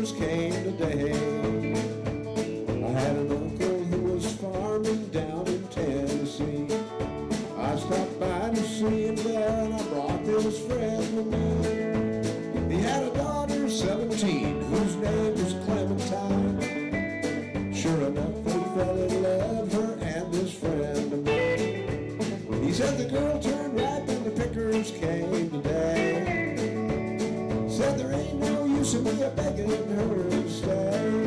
pickers came today. I had an uncle who was farming down in Tennessee. I stopped by to see him there, and I brought this friend with me. He had a daughter, 17, whose name was Clementine. Sure enough, they fell in love, her and this friend of mine. He said the girl turned ripe and the pickers came today. Said there ain't no use in me begging her to stay.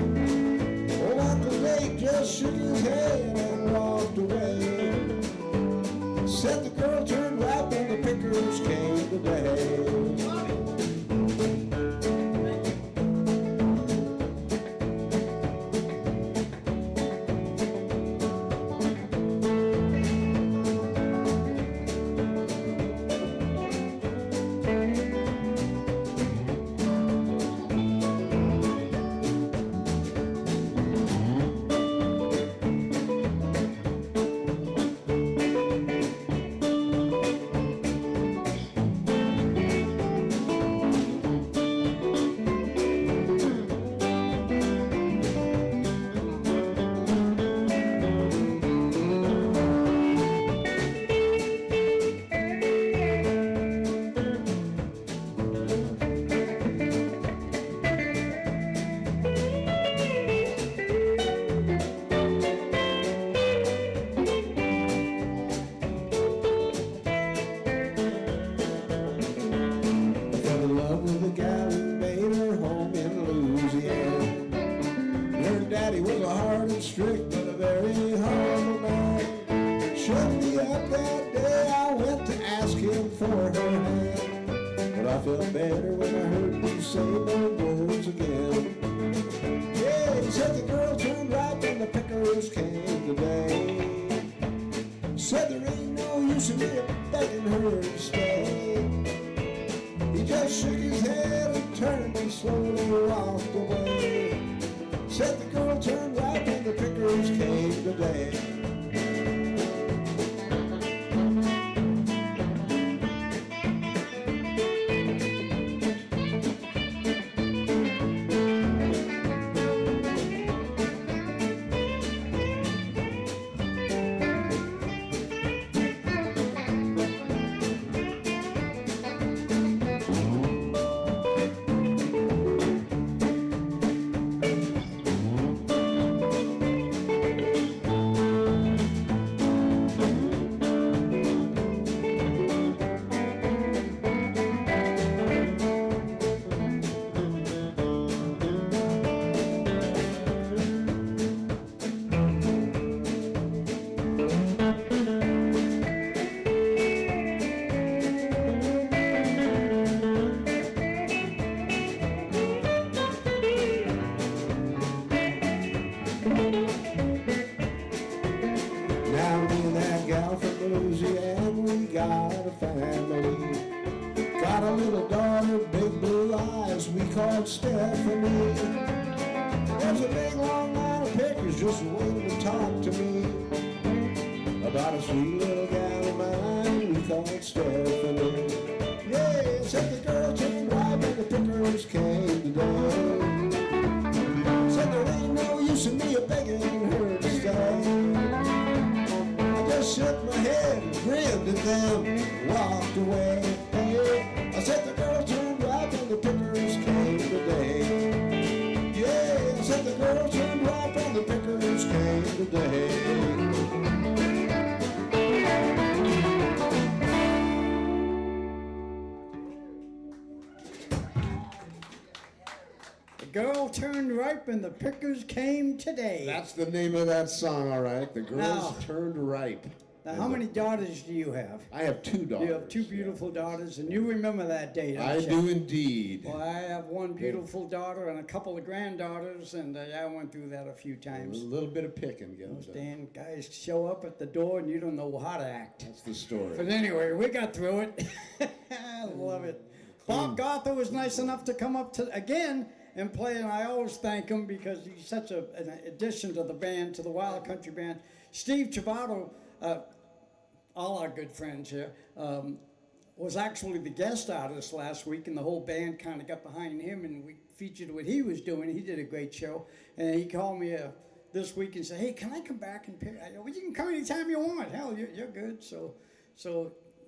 Old Uncle Nate just shook his head and walked away. Said the girl turned ripe and the pickers came today. And the pickers came today. That's the name of that song, all right. The girls turned ripe. Now, how many daughters do you have? I have 2 daughters. You have 2 beautiful daughters, and you remember that day, don't I you? do indeed. Well, I have 1 beautiful daughter and a couple of granddaughters, and I went through that a few times. A little bit of picking. Those damn guys show up at the door, and you don't know how to act. That's the story. But anyway, we got through it. I love it. Bob Gothar was nice enough to come up to again and play, and I always thank him because he's such an addition to the band, to the Wild Country Band. Steve Trovato, all our good friends here, was actually the guest artist last week, and the whole band kind of got behind him, and we featured what he was doing. He did a great show, and he called me this week and said, "Hey, can I come back and pick?" I go, "Well, you can come anytime you want. Hell, you're good." So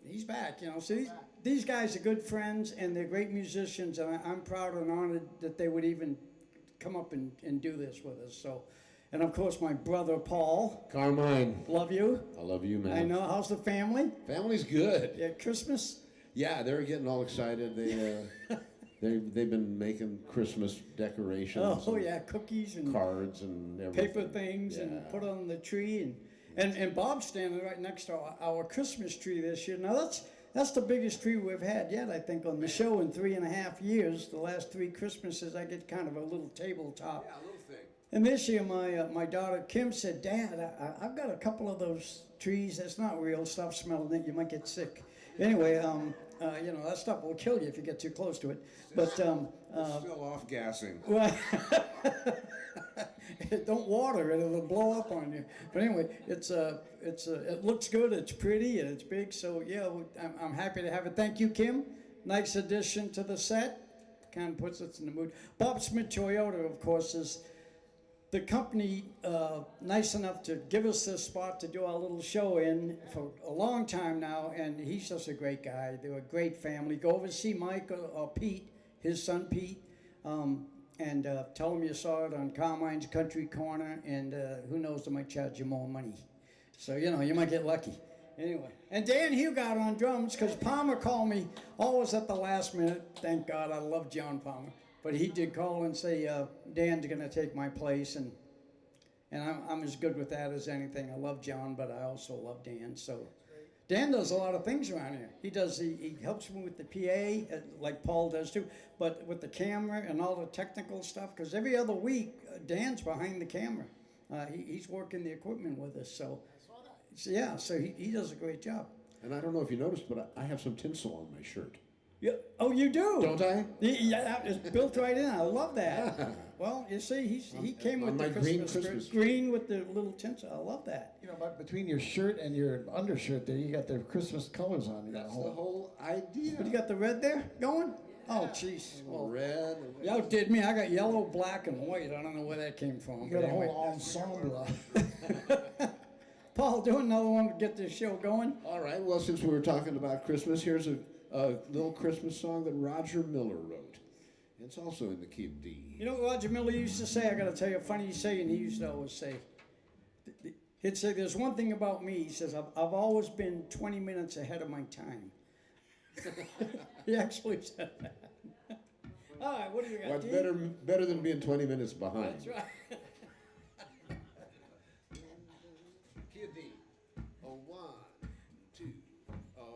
he's back, you know. So these guys are good friends, and they're great musicians, and I'm proud and honored that they would even come up and do this with us. So, and of course, my brother Paul. Carmine. Love you. I love you, man. I know. How's the family? Family's good. Yeah, Christmas? Yeah, they're getting all excited. They've been making Christmas decorations. Oh yeah, cookies and cards and everything. paper things and put on the tree and Bob's standing right next to our Christmas tree this year. Now that's the biggest tree we've had yet, I think, on the show in 3.5 years. The last 3 Christmases I get kind of a little tabletop. Yeah, a little thing. And this year my daughter Kim said, "Dad, I've got a couple of those trees. That's not real. Stop smelling it. You might get sick." Anyway, you know, that stuff will kill you if you get too close to it. But Still off gassing. well, don't water it; it'll blow up on you. But anyway, it looks good. It's pretty and it's big. So yeah, I'm happy to have it. Thank you, Kim. Nice addition to the set. Kind of puts us in the mood. Bob Smith Toyota, of course, is the company nice enough to give us this spot to do our little show in for a long time now, and he's just a great guy. They're a great family. Go over and see Mike or Pete, his son Pete, and tell him you saw it on Carmine's Country Corner, and who knows, they might charge you more money. So, you know, you might get lucky. Anyway, and Dan Hughart on drums, because Palmer called me always at the last minute. Thank God, I love John Palmer. But he did call and say, Dan's going to take my place, and I'm as good with that as anything. I love John, but I also love Dan. So Dan does a lot of things around here. He helps me with the PA, like Paul does too, but with the camera and all the technical stuff, because every other week, Dan's behind the camera. He's working the equipment with us. So yeah, so he does a great job. And I don't know if you noticed, but I have some tinsel on my shirt. Yeah. Oh, you do? Don't I? Yeah, it's built right in. I love that. Well, you see, he came with the Christmas spirit. Green with the little tinsel. I love that. You know, but between your shirt and your undershirt there, you got the Christmas colors on. You got That's the whole idea. But you got the red there going? Oh, jeez. Well, red. You outdid me. I got yellow, black, and white. I don't know where that came from. You got a whole ensemble. Paul, do another one to get this show going. All right. Well, since we were talking about Christmas, here's a little Christmas song that Roger Miller wrote. It's also in the key of D. You know what Roger Miller used to say? I got to tell you a funny saying he used to always say. He'd say, "There's one thing about me." He says, I've always been 20 minutes ahead of my time." He actually said that. All right, what do you got? What's D? better than being 20 minutes behind? That's right. Key of D. A 1, 2, a 1.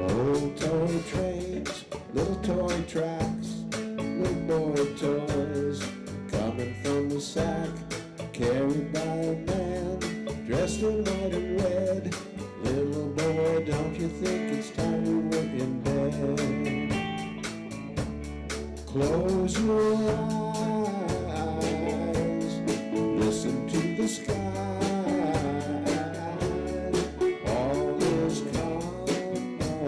Old toy trains, little toy tracks, little boy toys coming from the sack, carried by a man dressed in white and red. Little boy, don't you think it's time we were in bed? Close your eyes, listen to the sky. All is calm,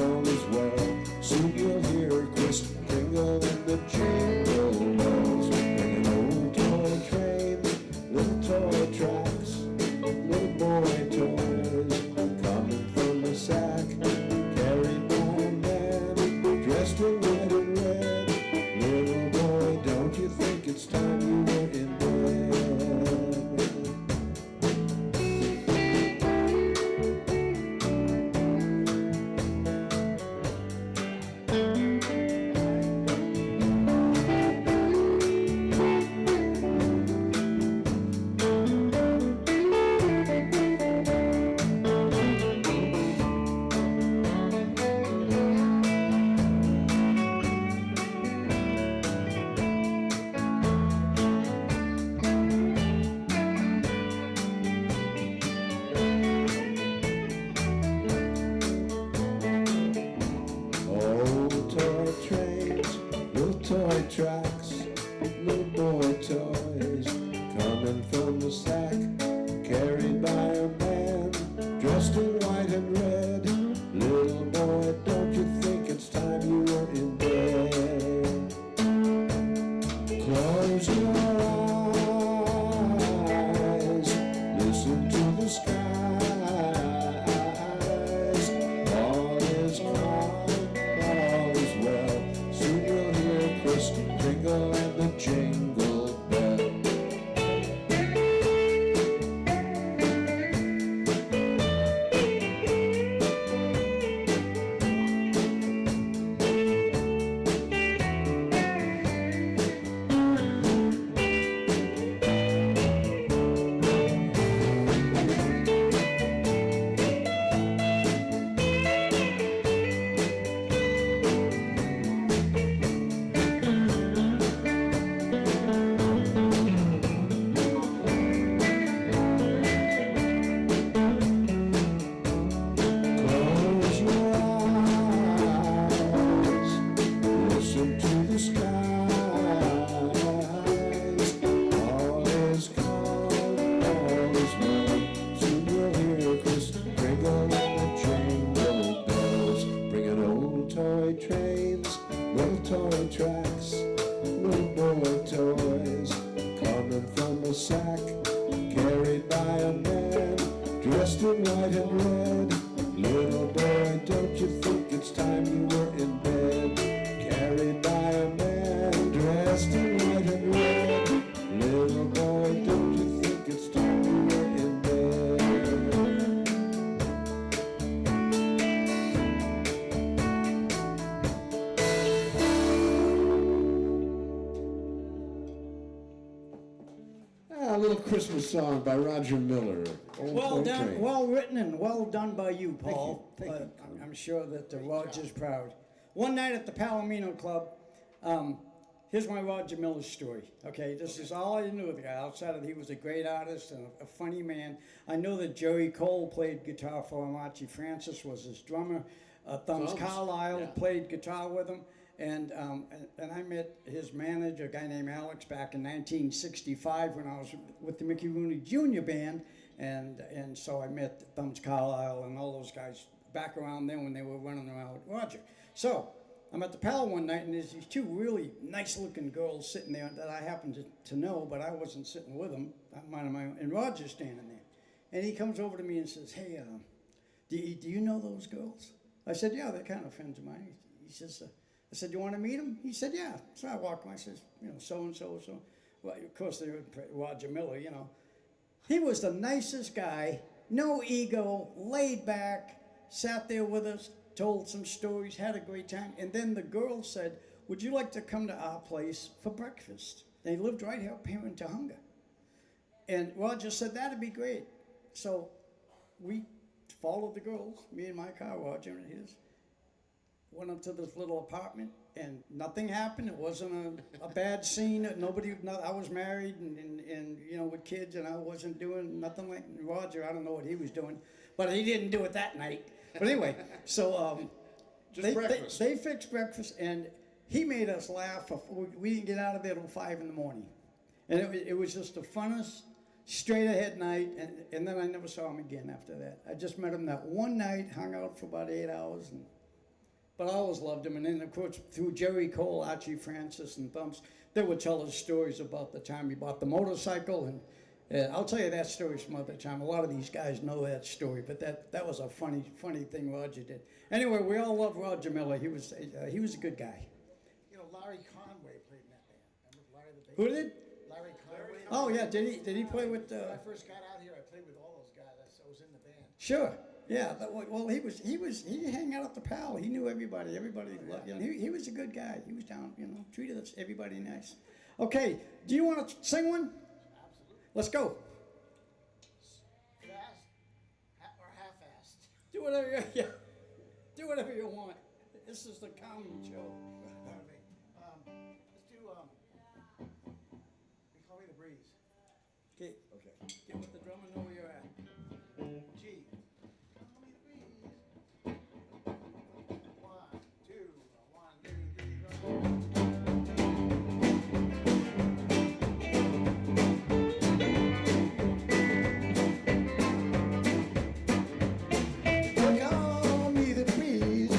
all is well. Soon you'll hear a crisp jingle and the jingle bells. Bring an old toy train, little toy tracks, little boy toys coming from the sack, carried by a man dressed in white and red. Little boy, don't you think boy, don't you think it's time you were in bed? Close your eyes, listen to the skies. All is calm, all is well. Soon you'll hear Chris jingle and the jingle bell. Close your eyes, listen to the skies. All is calm, all is well. Soon you'll hear Chris jingle and the jingle bells, bringing old toy trains, little toy tracks, little boy toys, coming from a sack, carried by a man dressed in white and red. Little boy, don't you think it's time you were in bed? Carried by a man dressed in white and red. Little boy, don't you think it's time you were in bed? A little Christmas song by Roger Miller. Old Well Toy done, Train. well written, and well done by you, Paul. Thank you. I'm sure that Roger's proud. One night at the Palomino Club, here's my Roger Miller story. Okay, this is all I knew of the guy. Outside of he was a great artist and a funny man. I know that Jere Cole played guitar for him. Archie Francis was his drummer. Thumbs Carlisle played guitar with him. And I met his manager, a guy named Alex, back in 1965 when I was with the Mickey Rooney Jr. band. And so I met Thumbs Carlisle and all those guys back around then when they were running around with Roger. So I'm at the Pal one night, and there's these two really nice-looking girls sitting there that I happened to know, but I wasn't sitting with them. I'm minding my own, and Roger's standing there. And he comes over to me and says, "Hey, do you know those girls?" I said, "Yeah, they're kind of friends of mine." He says, I said, "You want to meet them?" He said, "Yeah." So I walked him. I says, so-and-so. Well, of course, they were Roger Miller, He was the nicest guy, no ego, laid back, sat there with us, told some stories, had a great time. And then the girl said, "Would you like to come to our place for breakfast?" They lived right here up here in Tahunga. And Roger said, "That'd be great." So we followed the girls, me and my car, Roger and his. Went up to this little apartment, and nothing happened. It wasn't a bad scene. I was married and with kids, and I wasn't doing nothing like Roger. I don't know what he was doing, but he didn't do it that night. But anyway, so they fixed breakfast, and he made us laugh. We didn't get out of there till 5 in the morning, and it was just the funnest, straight ahead night. And then I never saw him again after that. I just met him that one night, hung out for about 8 hours, but I always loved him. And then, of course, through Jere Cole, Archie Francis, and Thumbs, they would tell us stories about the time he bought the motorcycle. And I'll tell you that story some other time. A lot of these guys know that story, but that was a funny thing Roger did. Anyway, we all love Roger Miller. He was a good guy. Larry Conway played in that band. Remember Larry the bass? Who did? Larry Conway. Oh, yeah. Did he play with... When I first got out here, I played with all those guys. I was in the band. Sure. Yeah, well, he hang out at the Pal. He knew everybody. Everybody loved him. He was a good guy. He was down, treated us, everybody nice. Okay, do you want to sing one? Absolutely. Let's go. Fast or half-assed? Do whatever you want. This is the comedy show. Pardon me. Let's do, We Call Me the Breeze. Okay. Get with the drummer, know where you're at. G. Call me the breeze. 1, 2, 1, 2, 3, go. Call me the breeze,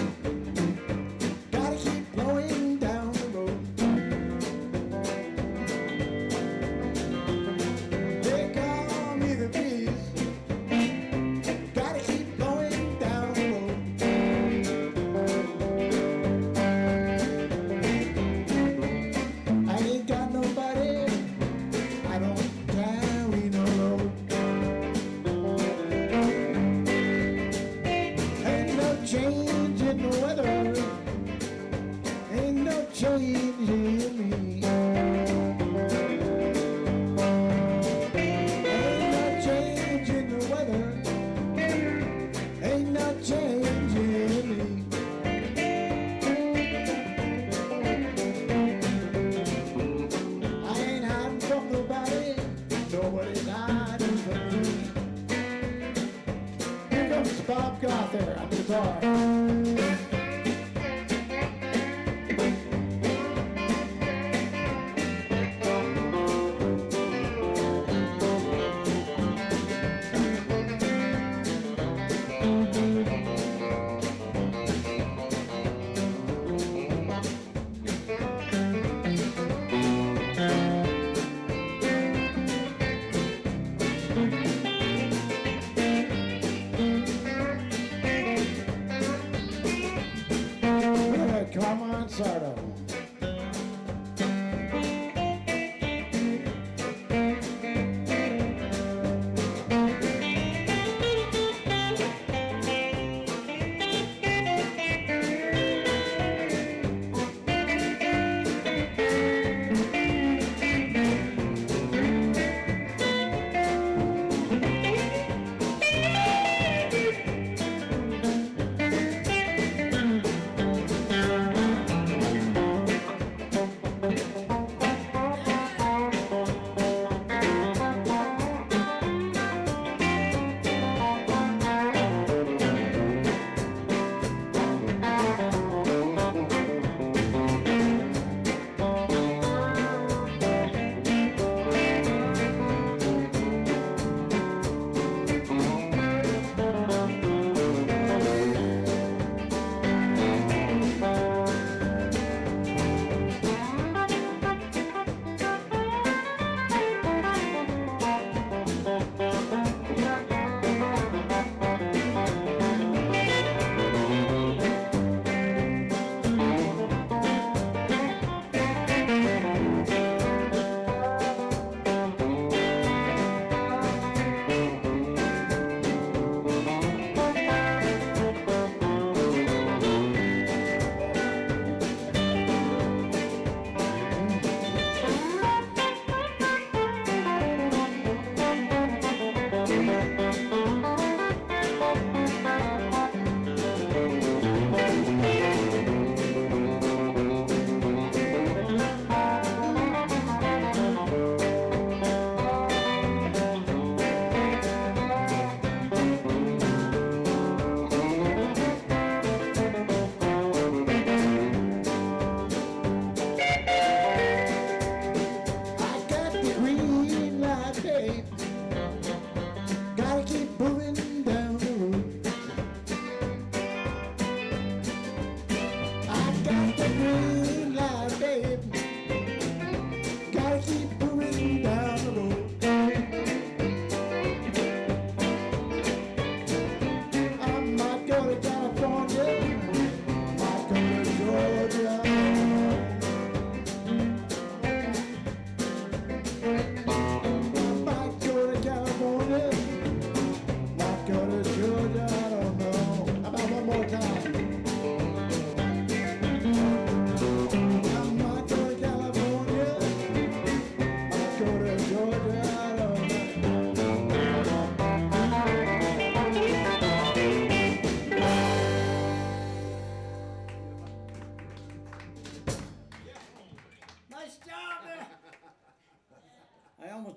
superstar. Carmine Sardo.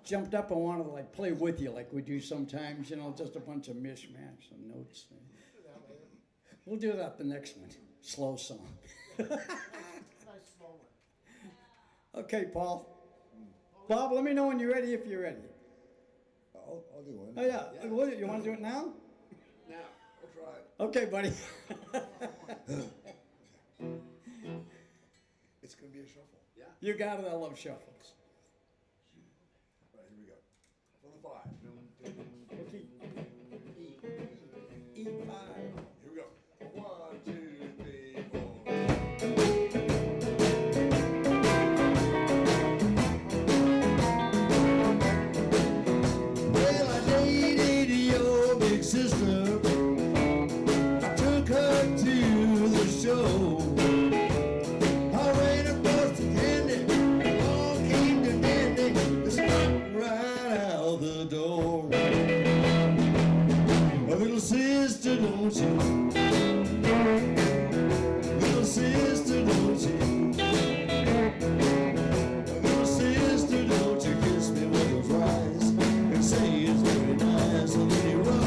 Jumped up and wanted to like play with you like we do sometimes, you know, just a bunch of mishmash and notes. We'll do that the next one. Slow song. Okay, Paul. Bob, let me know when you're ready if you're ready. I'll do one. Oh yeah. You want to do it now? Now, we'll try it. Okay, buddy. It's going to be a shuffle. Yeah. You got it. I love shuffles. All right, here we go. For the 5. Okay. E5. Here we go. 1, 2, 3, 4. Well, I dated your big sister. I took her to the show. I ran across the candy, along came the dandy, to stop right out the door. A little sister, don't you? Little sister, don't you? Little sister, don't you kiss me with those eyes and say it's very nice, and then you run.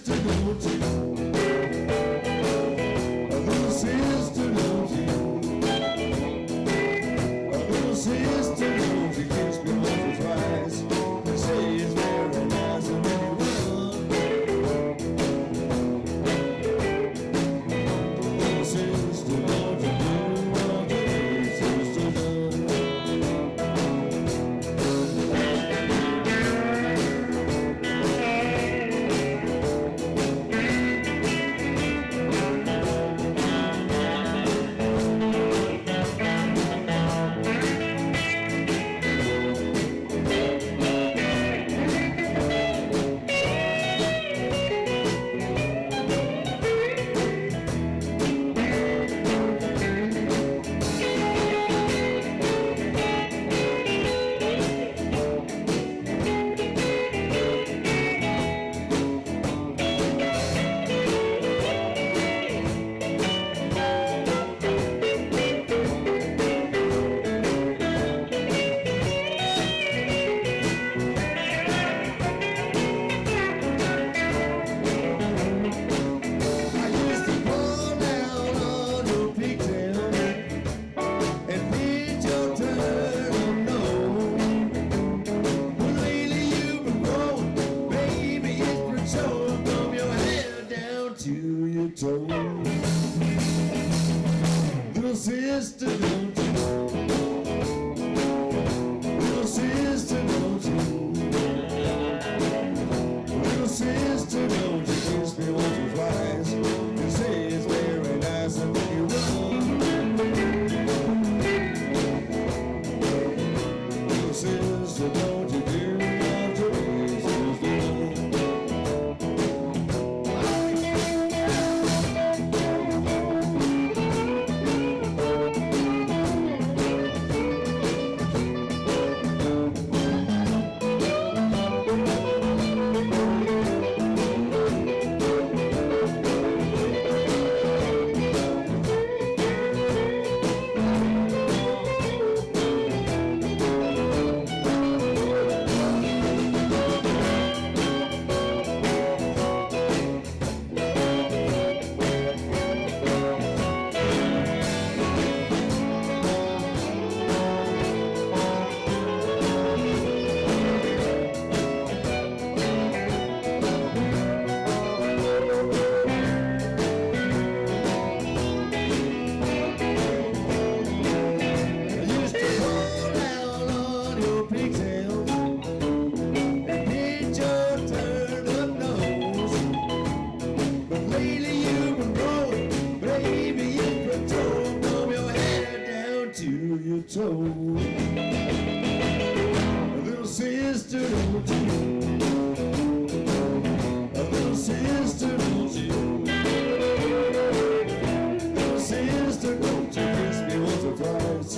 sister, don't you? A little sister, don't you? A little sister, don't you? Kiss me once or twice. They say it's very nice and then you run. Little sister, don't you do what your big sister does? I used to fall down on your pigtail and bid your turn of nose. But lately you've been growing, baby, it's been showing from your head down to your toes. Little sister, don't you? Little sister, don't you? Little sister, don't you kiss me once or twice? You say it's very nice and then you run. Little sister, don't you do what your big sister does? I used to fall down on your pigtail and bid your turn up nose. But lately you've been growing, baby, you've been torn from your head down to your toes. A little sister, don't you? A little sister, don't you? Little sister, don't you kiss me once or twice?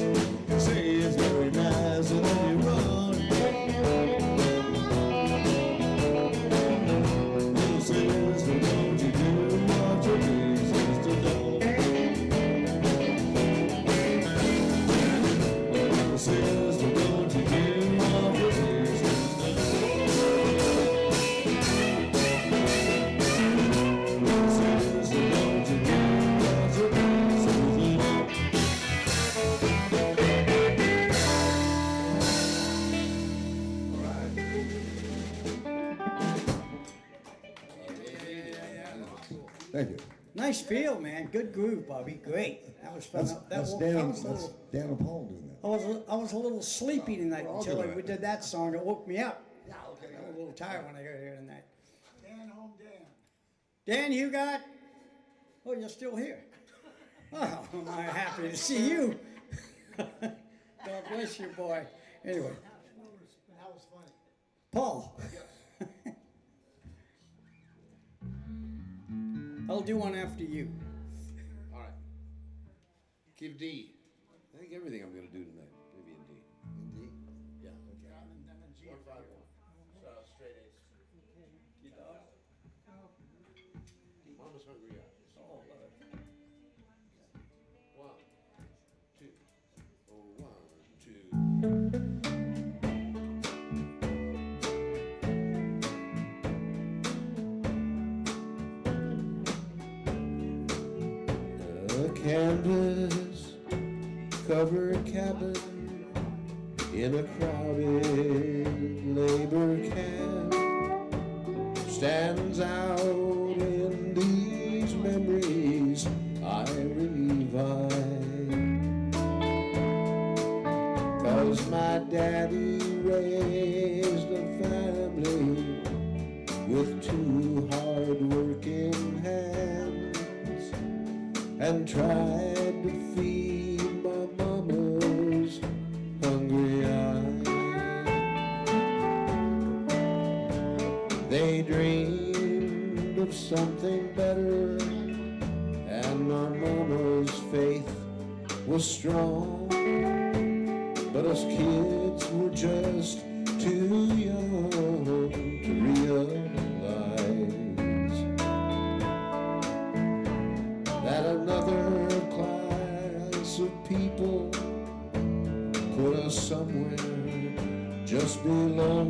Say it's very nice and then you run. Little sister, don't you do what your big sister does? Little sister, don't you do what your big sister does? Little sister, don't you do what your big sister does? Thank you. Nice feel, man. Good groove, Bobby. Great. That was fun. That's I Dan. was a That's little- Dan and Paul doing that. I was a little sleepy tonight We're all until doing we it. did that song. It woke me up. I was a little tired when I got here tonight. Dan Hughart. Oh, you're still here. Oh, am I happy to see you. God bless you, boy. Anyway. That was funny. Paul. I'll do one after you. All right. Give D. I think everything I'm going to do tonight, maybe in D. In D? Yeah. 151. Straight A's. Mama's hungry eyes. Oh, 1, 2. Oh, 1, 2. canvas covered cabin in a crowded labor camp stands out in these memories I revive. 'Cause my daddy raised a family with 2 hard-working hands and tried to feed my mama's hungry eyes. They dreamed of something better, and my mama's faith was strong. But us kids were just too young to realize that another class of people put us somewhere just below.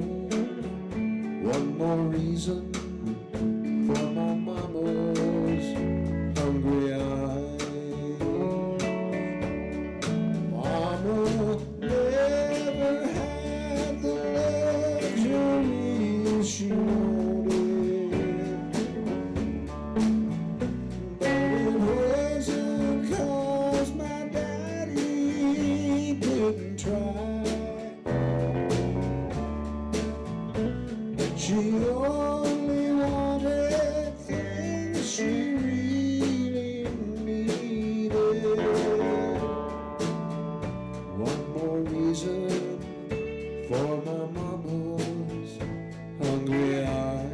One more reason for my mama's hungry eyes. Mama never had the luxuries she wanted, but it wasn't 'cause my daddy didn't try. She only wanted things she really needed. One more reason for my mama's hungry eyes.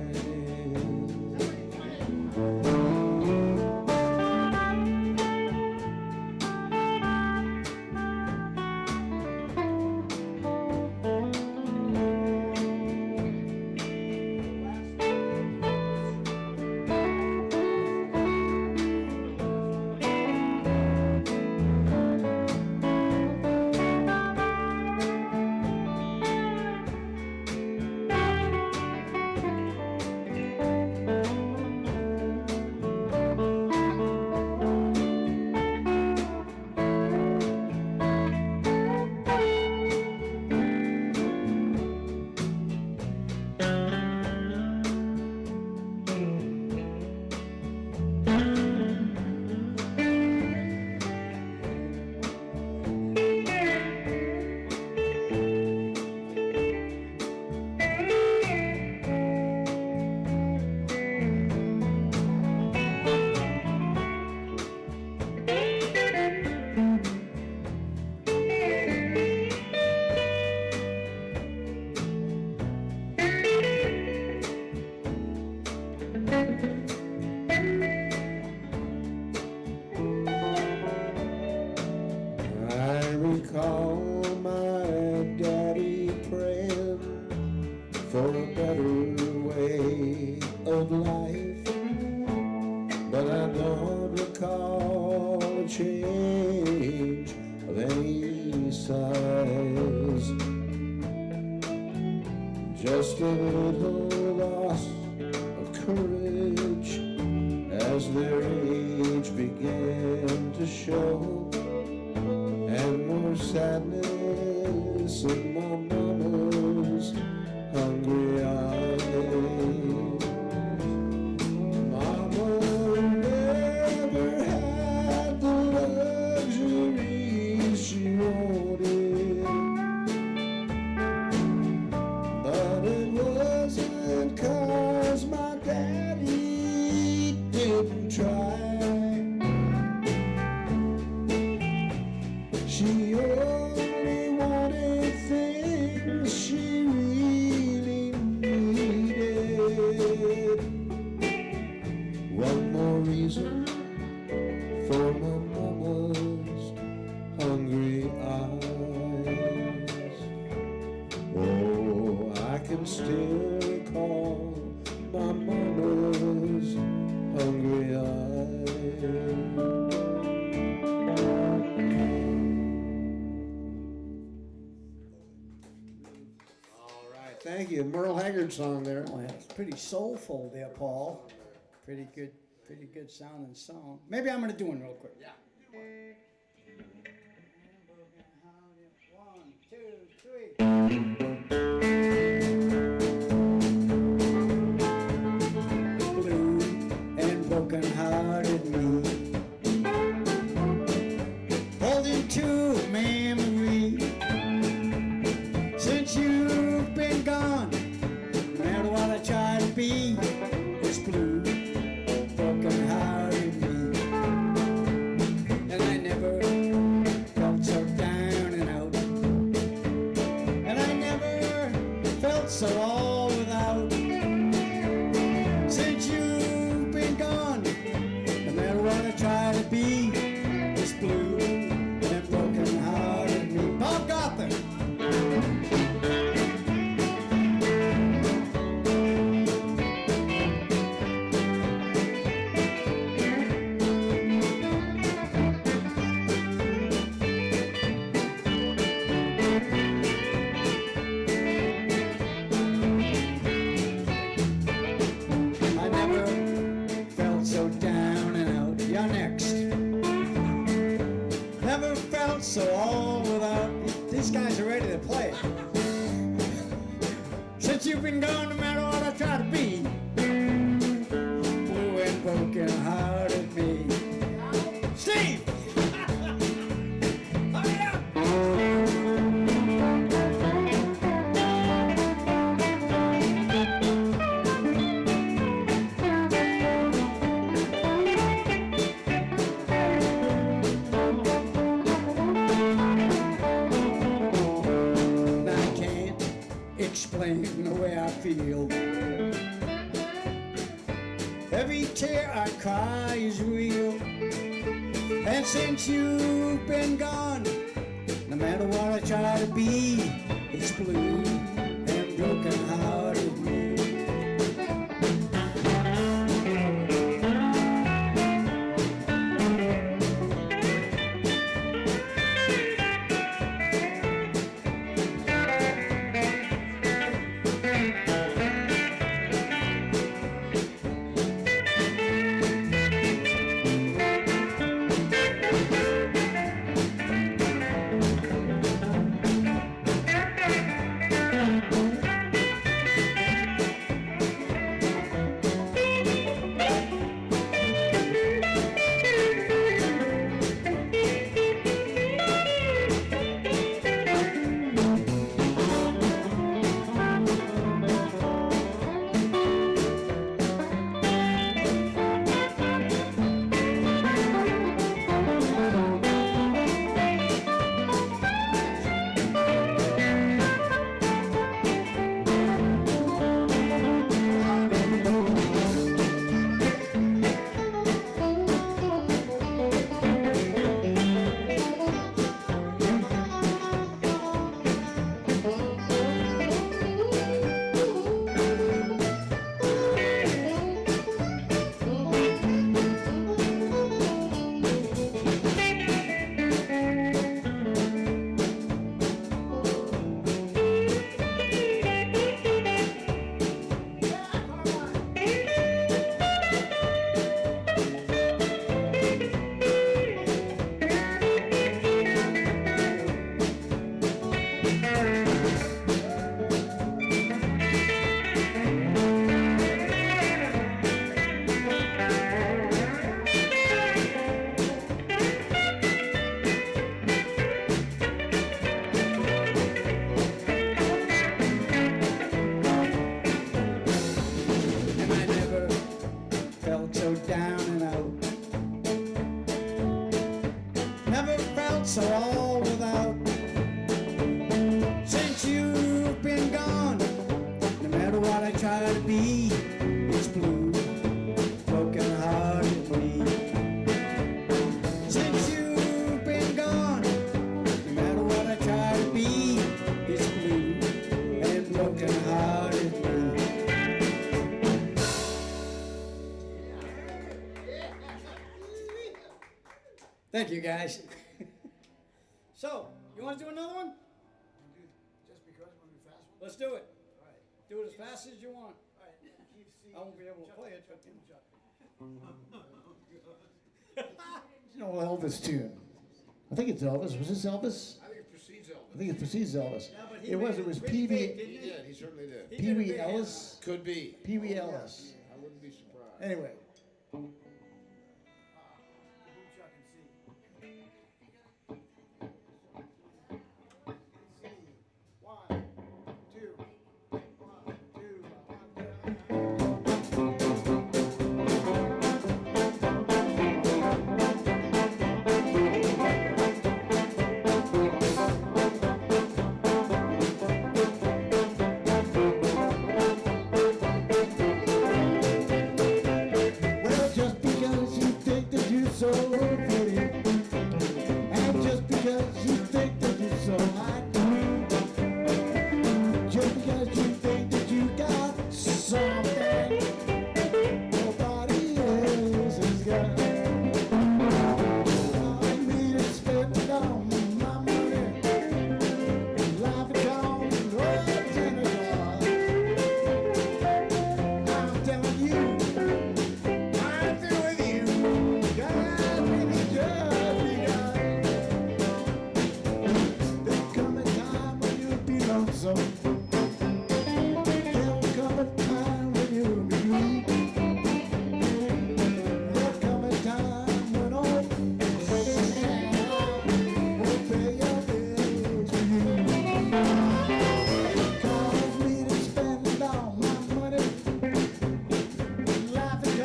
Just a little loss of courage as their age began to show, and more sadness in my mama's hungry eyes. Mama never had the luxuries she wanted, but it wasn't 'cause my daddy didn't try. She only wanted things she really needed. One more reason for my mama's hungry eyes. Oh, I can still recall my mama's hungry eyes. All right, thank you. Merle Haggard song there. Oh, yeah, it's pretty soulful there, Paul. Pretty good sounding song. Maybe I'm gonna do one real quick. Yeah. One, two, three. Blue and broken-hearted me, holding to a memory. Since you've been gone, no matter what I try to be, it's blue, broken-hearted me. And I never felt so down and out, and I never felt so all without. Since you've been gone, no matter what I try to be, it's blue and broken-hearted me. Bob Gothar. I never felt so down and out. You're next. Never felt so all without. These guys are ready to play. Since you've been gone, no matter what I try to be, blue and broken-hearted me. Steve! Hurry up! And I can't explain the way I feel. Every tear I cry is real. And since you've been gone, no matter what I try to be, it's blue and broken-hearted me. so all without. Since you've been gone, no matter what I try to be, it's blue, broken hearted me. Since you've been gone, no matter what I try to be, it's blue and broken hearted me. Thank you, guys. So, you want to do another one? Just because we're going to be fast one? Let's do it. All right. Do it as fast as you want. All right. Keep seeing. I won't be able to play it, but You know, Elvis tune. I think it's Elvis. Was this Elvis? I think it precedes Elvis. I think it precedes Elvis. Yeah, but he It was. made It was pretty Pee big, Wee. didn't He did. He certainly did. He Pee did a Wee big Ellis. Could be. Pee Wee Ellis. I wouldn't be surprised. Anyway. Boom chuck and see. One, two, one, two, one. Well, just because you think that you're so pretty, and just because you think that you're so hot, just because you think that you got something nobody else has got. I mean, it's spending all my money, life is gone, roads in the dark. I'm telling you. I'm through with you. God, really just begun. There'll come a time when you'll be lonesome. There'll come a time when you'll be blue. There'll come a time when old Santa will pay your bills for you. Cause me to spend all my money. Life is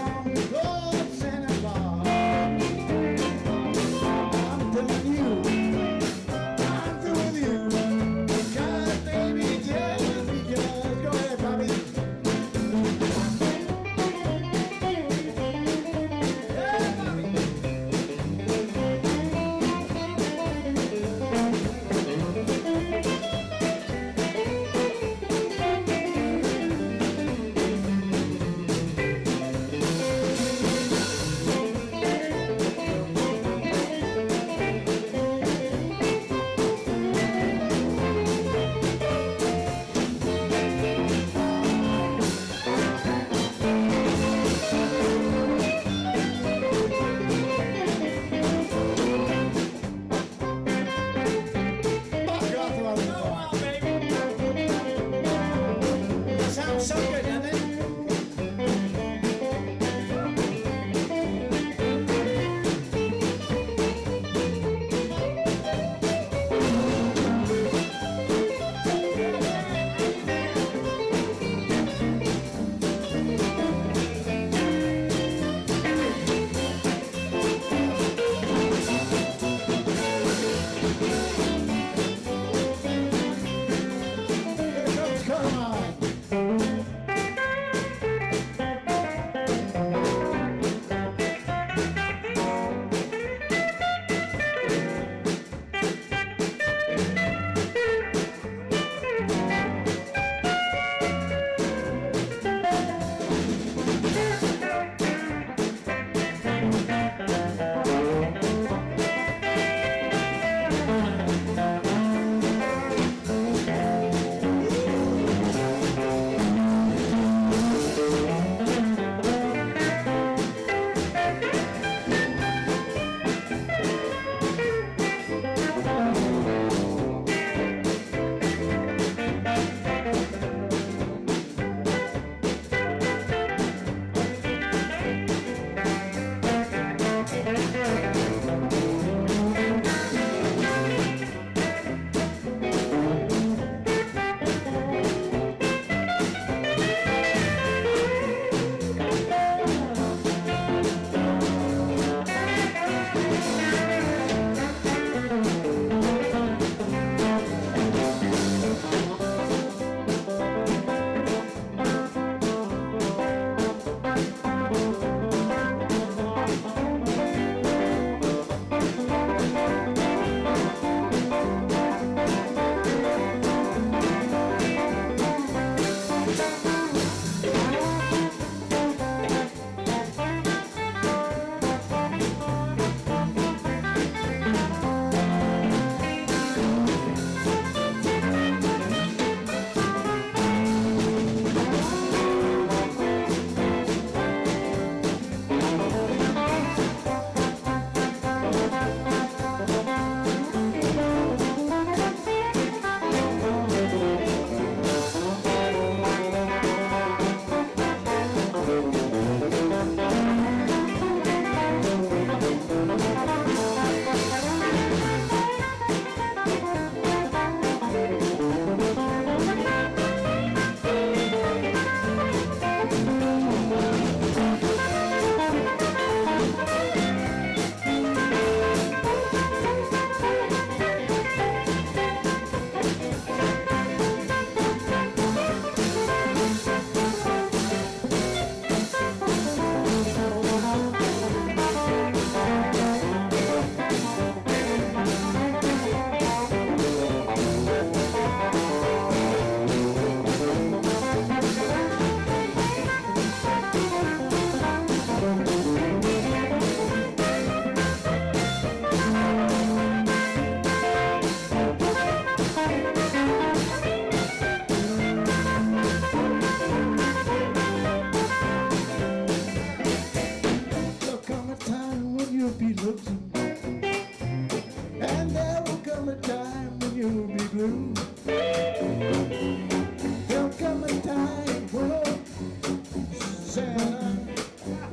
Santa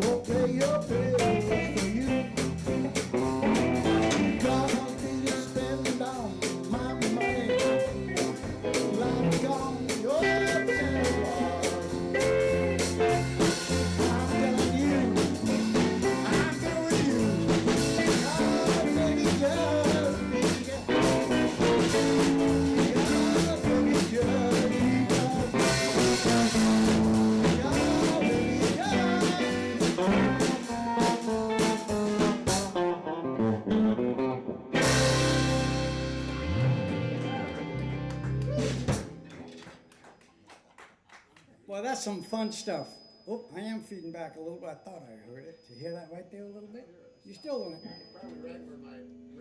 will pay your bills for you. Gonna be spending all my money like on your Santa Claus. I'm telling you, I'm going you. Oh, baby girl, oh, baby girl, Well, that's some fun stuff. Oh, I am feeding back a little bit. I thought I heard it. Did you hear that right there a little bit? You still doing it?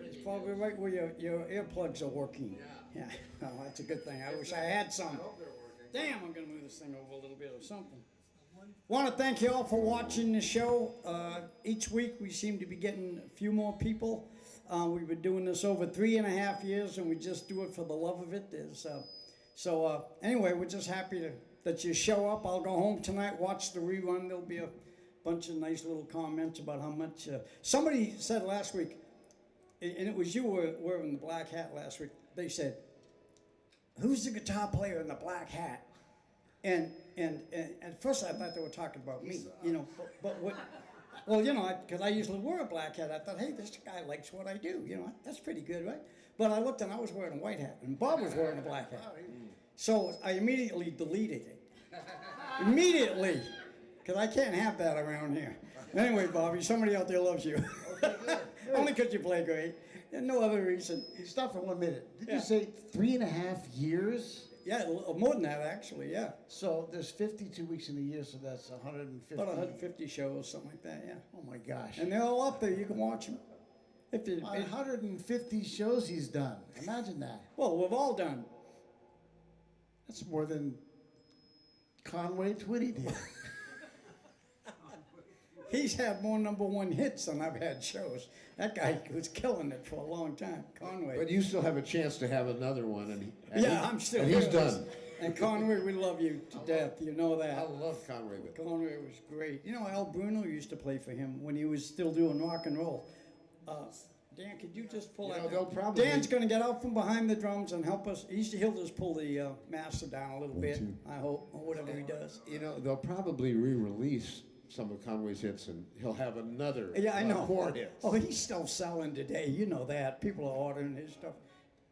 It's probably right where your earplugs are working. Yeah. Oh, that's a good thing. I wish I had some. Damn, I'm gonna move this thing over a little bit or something. Want to thank you all for watching the show. Each week we seem to be getting a few more people. We've been doing this over 3.5 years, and we just do it for the love of it. Anyway, we're just happy that you show up. I'll go home tonight, watch the rerun. There'll be a bunch of nice little comments about how much. Somebody said last week, and it was you were wearing the black hat last week. They said, "Who's the guitar player in the black hat?" And at first I thought they were talking about me, you know. But what? Well, you know, because I usually wear a black hat. I thought, hey, this guy likes what I do. You know, that's pretty good, right? But I looked and I was wearing a white hat, and Bob was wearing a black hat. So I immediately deleted it. Immediately, because I can't have that around here. Anyway, Bobby, somebody out there loves you. Only because you play great, and no other reason. Stop for 1 minute. Did Yeah. you say 3.5 years? Yeah, more than that, actually, yeah. So there's 52 weeks in a year, so that's 150. About 150 shows, something like that, yeah. Oh my gosh. And they're all up there. You can watch them. 150 shows he's done. Imagine that. Well, we've all done. That's more than Conway Twitty did. He's had more #1 hits than I've had shows. That guy was killing it for a long time, Conway. But you still have a chance to have another one, and I'm still and he's here. done. And Conway, we love you to death. You know that. I love Conway, but Conway was great. You know, Al Bruno used to play for him when he was still doing rock and roll. Dan, could you just pull that? they'll probably- Dan's going to get out from behind the drums and help us. He'll just pull the master down a little bit, I hope, or whatever he does. you know they'll probably re-release some of Conway's hits, and he'll have another Yeah, I know. more hits. Oh, he's still selling today. You know that. People are ordering his stuff.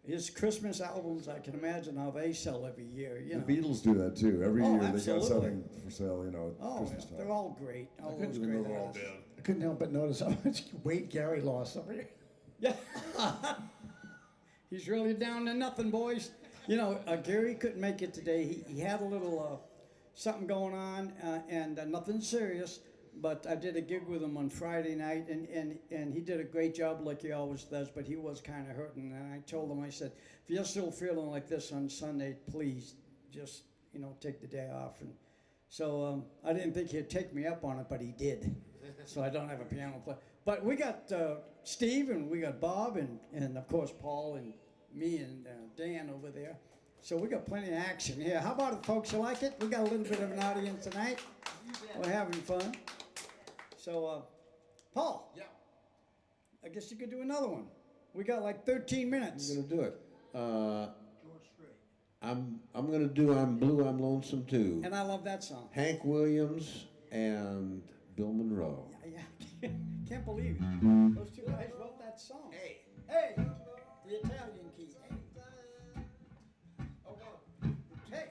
His Christmas albums, I can imagine how they sell every year. You know. The Beatles do that too. Every Oh, year they got absolutely. something for sale, you know, at Oh, Christmas yeah, time. they're all great. All those Even great though they're all artists. dead. I couldn't help but notice how much weight Gary lost over here. Yeah. He's really down to nothing, boys. You know, Gary couldn't make it today. He had a little something going on, and nothing serious. But I did a gig with him on Friday night, and he did a great job like he always does, but he was kind of hurting. And I told him, I said, if you're still feeling like this on Sunday, please just, you know, take the day off. And so I didn't think he'd take me up on it, but he did. So I don't have a piano player. But we got Steve, and we got Bob, and of course Paul, and me, and Dan over there. So we got plenty of action here. How about it, folks? You like it? We got a little bit of an audience tonight. We're having fun. So, Paul. Yeah. I guess you could do another one. We got like 13 minutes. I'm gonna do it. I'm gonna do "I'm Blue, I'm Lonesome Too." And I love that song. Hank Williams and Bill Monroe. Yeah, can't believe it. Those two guys wrote that song. Hey, the Italian key. Hey.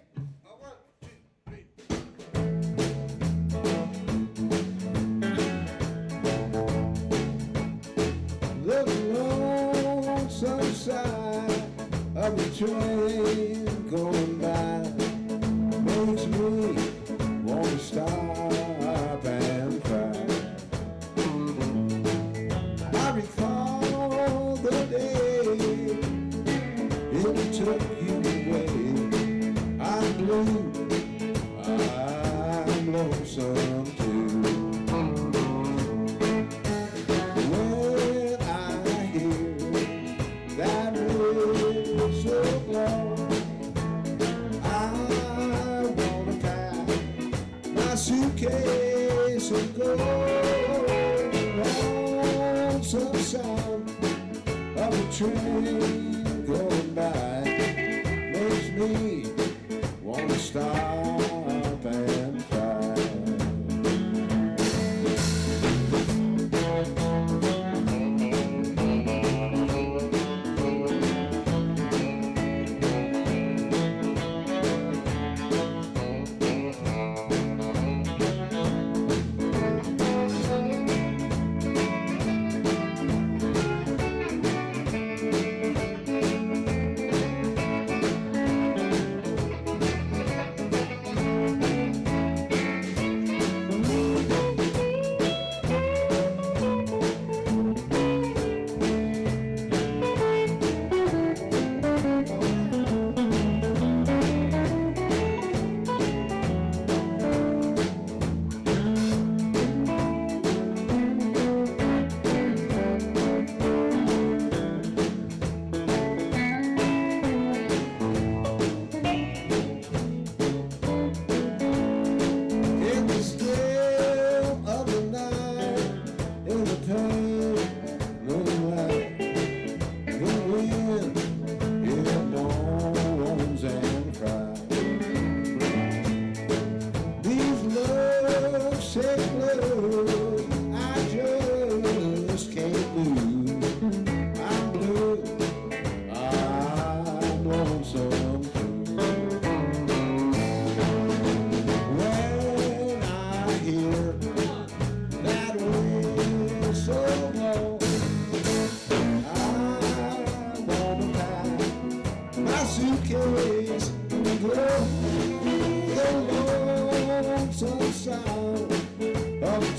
The lonesome side of the train going by makes me want to stop and cry. I recall the day it took you away. I'm blue, I'm lonesome too. When I hear that whistle blow, listen go lonesome sound of a train going by makes me want to stop and cry.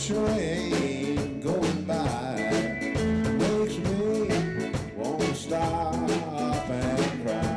Train going by makes me want to stop and cry.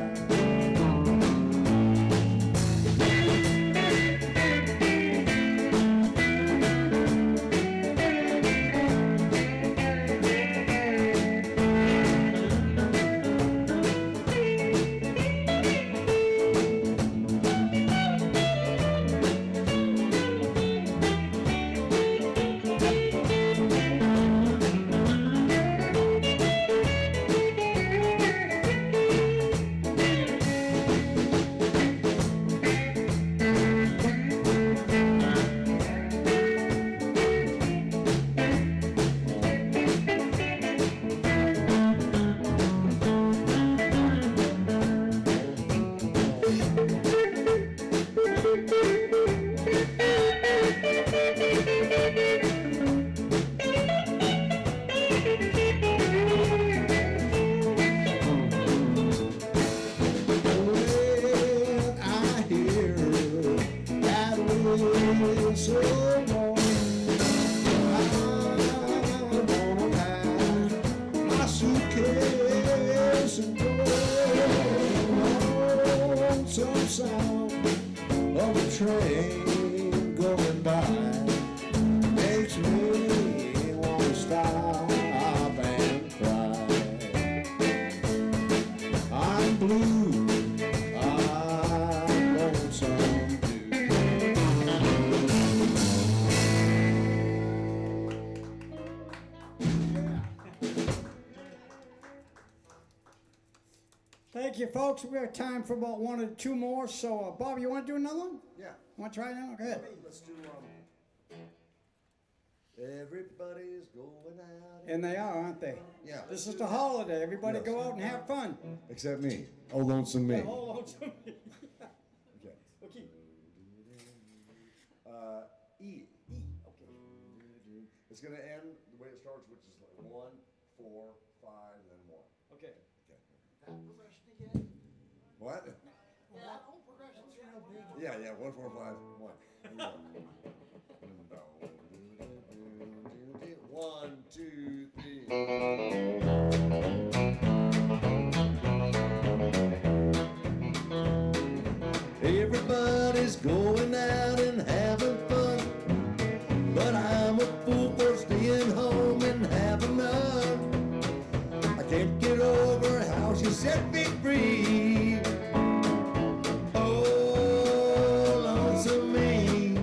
Train going by makes me want to stop and cry. I'm blue, I'm lonesome too. Thank you, folks. We have time for about one or two more. So, Bob, you want to do another one? Yeah. Want to try now? Go ahead. Let's do everybody's going out. And they are, aren't they? Yeah. This is the holiday. Everybody Yes. go out and have fun. Except me. Oh, lonesome me. Hold on to me. Okay. Okay. E. Okay. It's gonna end the way it starts, which is like 1, 4, 5, then 1. Okay. Progression again. What? That whole progression's real big. Yeah, 1, 4, 5, 1. Here we go. 1, 2, 3. Everybody's going out and having fun, but I'm a fool for staying home and having none. I can't get over how she set me free. Oh, lonesome me.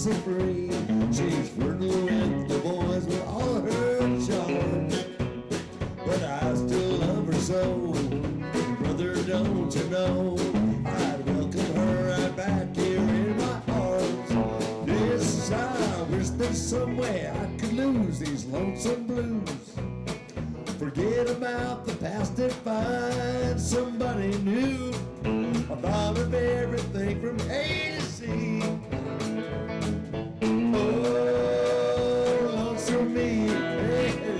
fancy free. She's flirting with the boys with all her charms, but I still love her so. Brother, don't you know I'd welcome her right back here in my arms. Yes, I wish there's some way I could lose these lonesome blues. Forget about the past and find somebody new. I thought of everything from A to Z. Oh, lonesome me. Hey, hey.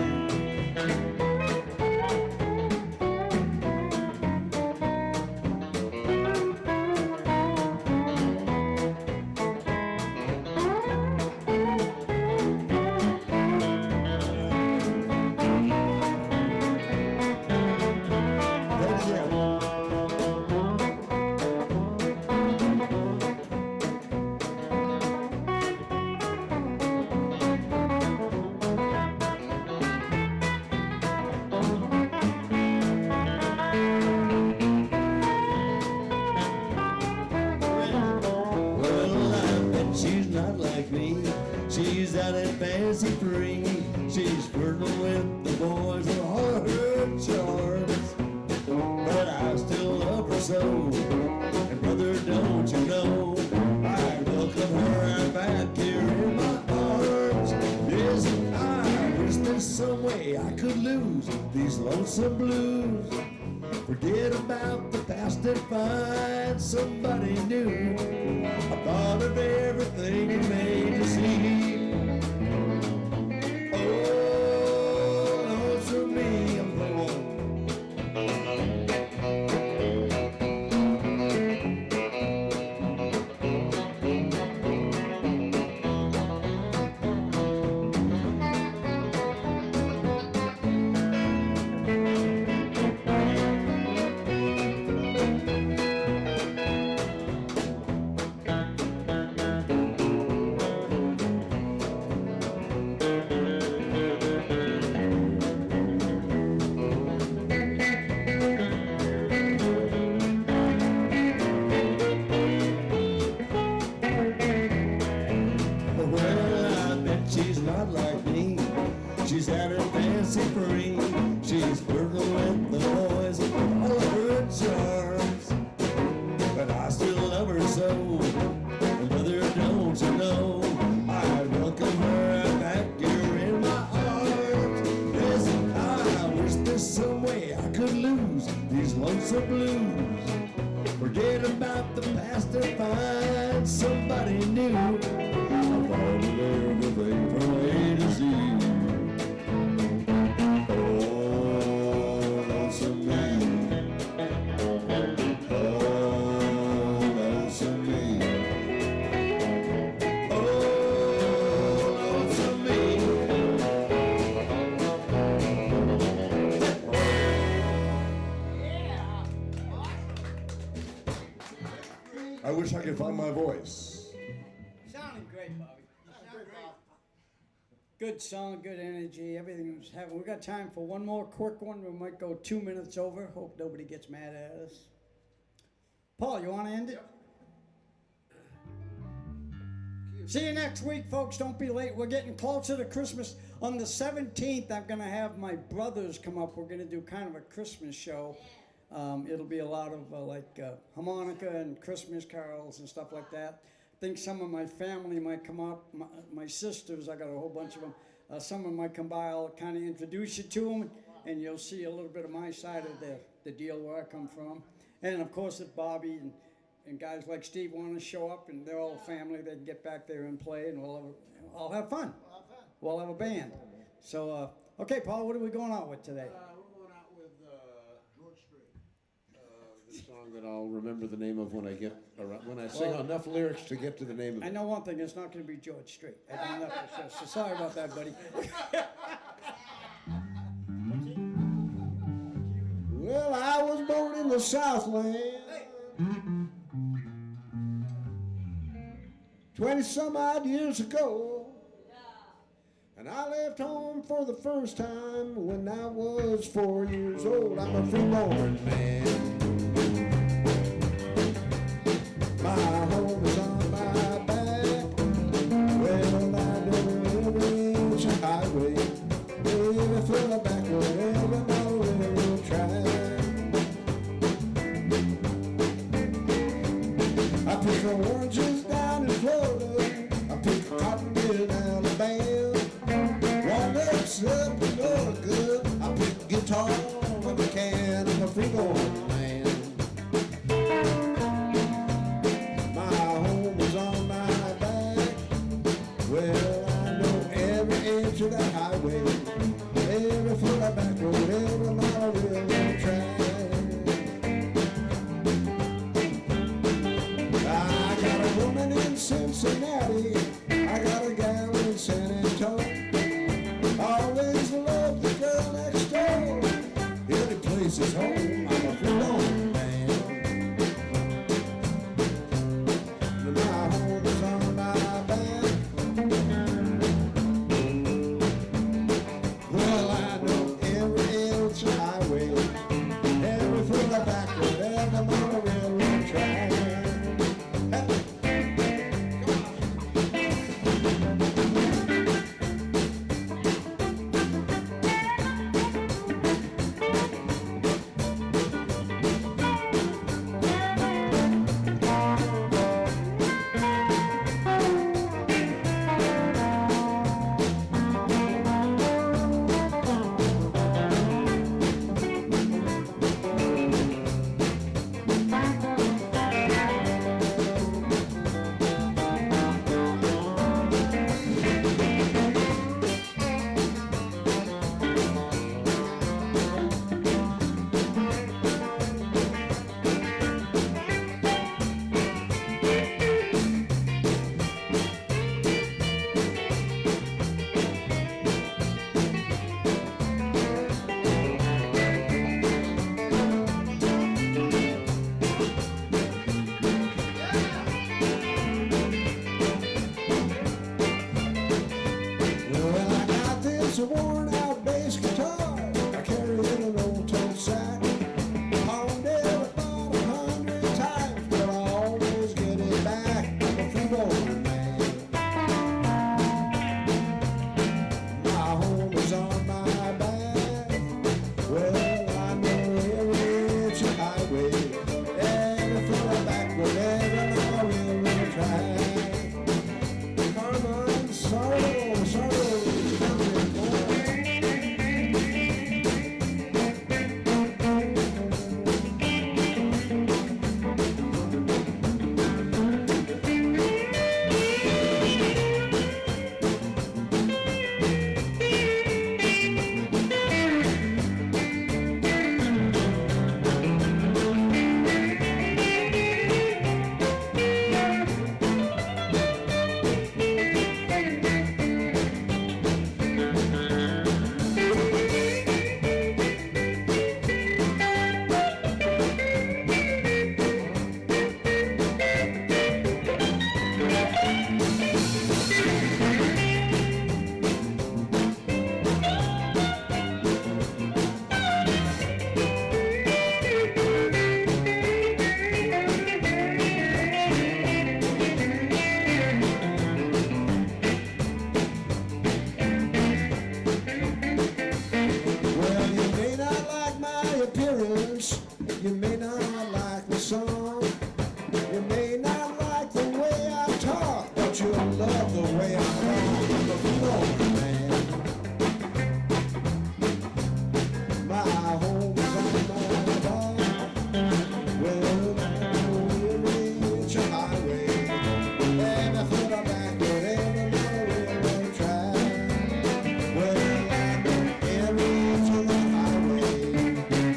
She's out and fancy free. She's flirting with the boys with all her charms, but I still love her so. And brother, don't you know I welcome her right back here in my arms. Yes, I wish there's some way I could lose these lonesome blues. Forget about the past and find somebody new. I thought of everything you made me see. Oh, lonesome me, I'm the one. She's at her fancy free. She's flirting with the boys with all her charms, but I still love her so. And brother, don't you know I welcome her right back here in my arms. Yes, I wish there's some way I could lose these lonesome blues. Forget about the past and find somebody new. I thought of everything from A to Z. I wish I could find my voice. Sounding great, Bobby. Good song, good energy, everything was happening. We got time for one more quick one. We might go 2 minutes over. Hope nobody gets mad at us. Paul, you want to end it? See you next week, folks. Don't be late. We're getting closer to Christmas. On the 17th, I'm going to have my brothers come up. We're going to do kind of a Christmas show. It'll be a lot of harmonica and Christmas carols and stuff like that. I think some of my family might come up. My sisters, I got a whole bunch of them. Some of them might come by. I'll kind of introduce you to them, and you'll see a little bit of my side of the deal where I come from. And of course, if Bobby and guys like Steve want to show up, and they're all family, they can get back there and play, and I'll have fun. We'll have a band. So, okay, Paul, what are we going out with today? We're going out with George Strait. The song that I'll remember the name of when I get around, when I sing enough lyrics to get to the name of I it. know one thing, it's not going to be George Strait. I don't know for sure, so sorry about that, buddy. Well, I was born in the Southland 20-some odd years ago. And I left home for the first time when I was 4 years old. I'm a freeborn man. My home is on my back. pick oranges down in Florida. I pick cotton in Alabama. Walnuts up in Oregon. I pick guitar when I can. I'm a free-born man. My home is on my back. Well, I know every inch of that highway, every foot of back road, every mile of railroad track. I got a woman in Cincinnati, I got a gal in San Antonio. Always love the girl next door. Any place is home, I'm a free-born man. My home is on my back. Well, I know every inch of highway, every foot of back road, every mile of railroad track. It's a worn out bass guitar. I carry it in an old tote sack. Pawned it about 100 times, but I always get it back. I'm a free-born man. My home is on my back. Well, I know every inch of highway, every foot of back road, every mile of railroad track. Carmine Sardo. You may not like the song, you may not like the way I talk, but you'll love the way I walk. I'm a free-born man. My home is on my back. Well, every inch of highway, every foot of back road, every mile of railroad track. Well, I know every inch of that highway,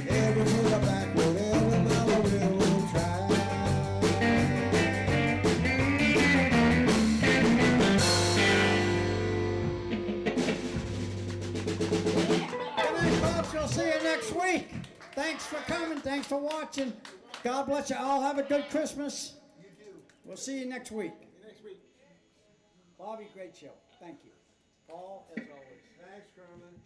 every foot of back road, every mile of railroad track. Good night, folks. We'll see you next week. Thanks for coming. Thanks for watching. God bless you all. Have a good Christmas. You too. We'll see you next week. Next week. Bobby, great show. Thank you. Paul, as always. Thanks, Carmen.